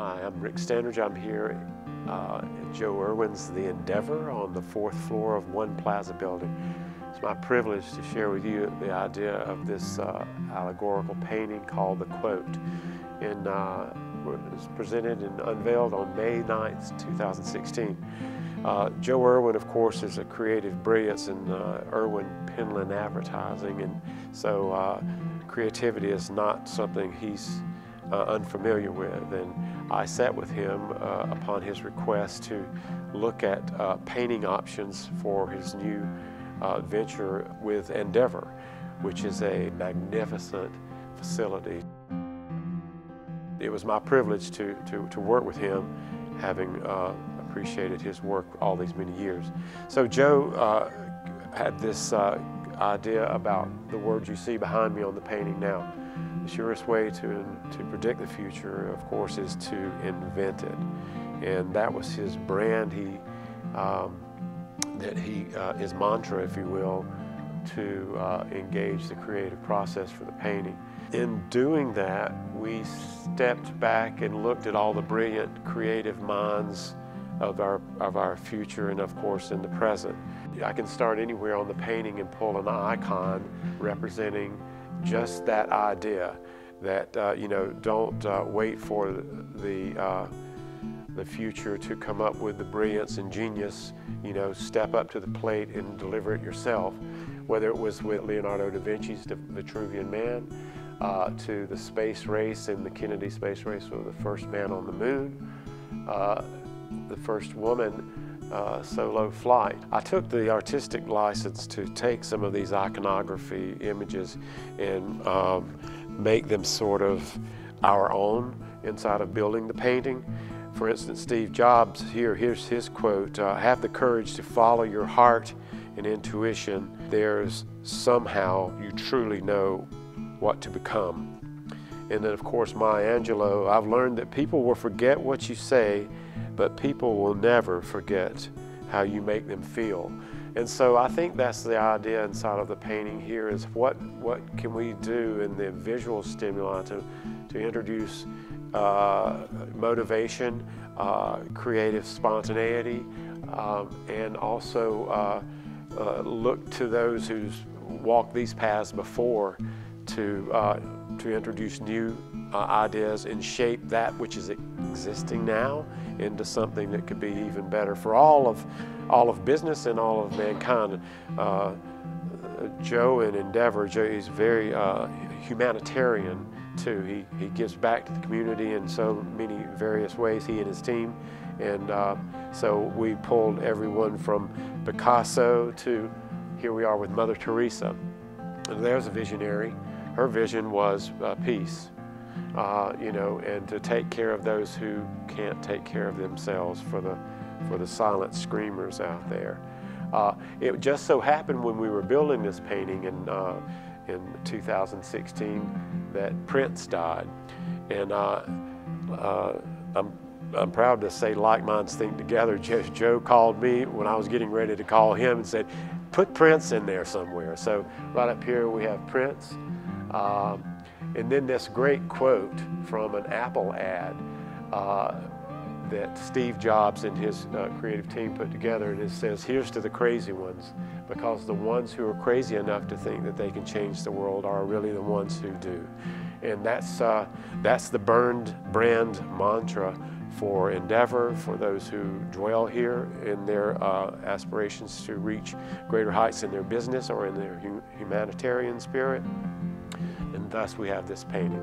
Hi, I'm Rick Standridge. I'm here at Joe Irwin's The Endeavor on the 4th floor of One Plaza building. It's my privilege to share with you the idea of this allegorical painting called The Quote. It was presented and unveiled on May 9th, 2016. Joe Irwin, of course, is a creative brilliance in Irwin Penland advertising, and so creativity is not something he's unfamiliar with. And I sat with him upon his request to look at painting options for his new venture with Endeavor, which is a magnificent facility. It was my privilege to work with him, having appreciated his work all these many years. So Joe had this idea about the words you see behind me on the painting now. The surest way to predict the future, of course, is to invent it. And that was his brand, his mantra, if you will, to engage the creative process for the painting. In doing that, we stepped back and looked at all the brilliant creative minds of our future and, of course, in the present. I can start anywhere on the painting and pull an icon representing just that idea that don't wait for the future to come up with the brilliance and genius. Step up to the plate and deliver it yourself. Whether it was with Leonardo da Vinci's Vitruvian Man, to the space race and the Kennedy space race with the first man on the moon, the first woman solo flight. I took the artistic license to take some of these iconography images and make them sort of our own inside of building the painting. For instance, Steve Jobs, here's his quote, "Have the courage to follow your heart and intuition. There's somehow you truly know what to become." And then, of course, Maya Angelou, "I've learned that people will forget what you say, but people will never forget how you make them feel." And so I think that's the idea inside of the painting here, is what can we do in the visual stimuli to introduce motivation, creative spontaneity, and also look to those who's walked these paths before to introduce new ideas and shape that which is existing now into something that could be even better for all of business and all of mankind. Joe in Endeavor, he's very humanitarian too. He gives back to the community in so many various ways, he and his team. And so we pulled everyone from Picasso to here we are with Mother Teresa. And there's a visionary. Her vision was peace, and to take care of those who can't take care of themselves, for the silent screamers out there. It just so happened when we were building this painting in 2016 that Prince died, and I'm proud to say like minds think together. Joe called me when I was getting ready to call him and said, "Put Prince in there somewhere." So right up here we have Prince. And then this great quote from an Apple ad that Steve Jobs and his creative team put together, and it says, "Here's to the crazy ones, because the ones who are crazy enough to think that they can change the world are really the ones who do." And that's the brand mantra for Endeavor, for those who dwell here in their aspirations to reach greater heights in their business or in their humanitarian spirit. And thus we have this painting.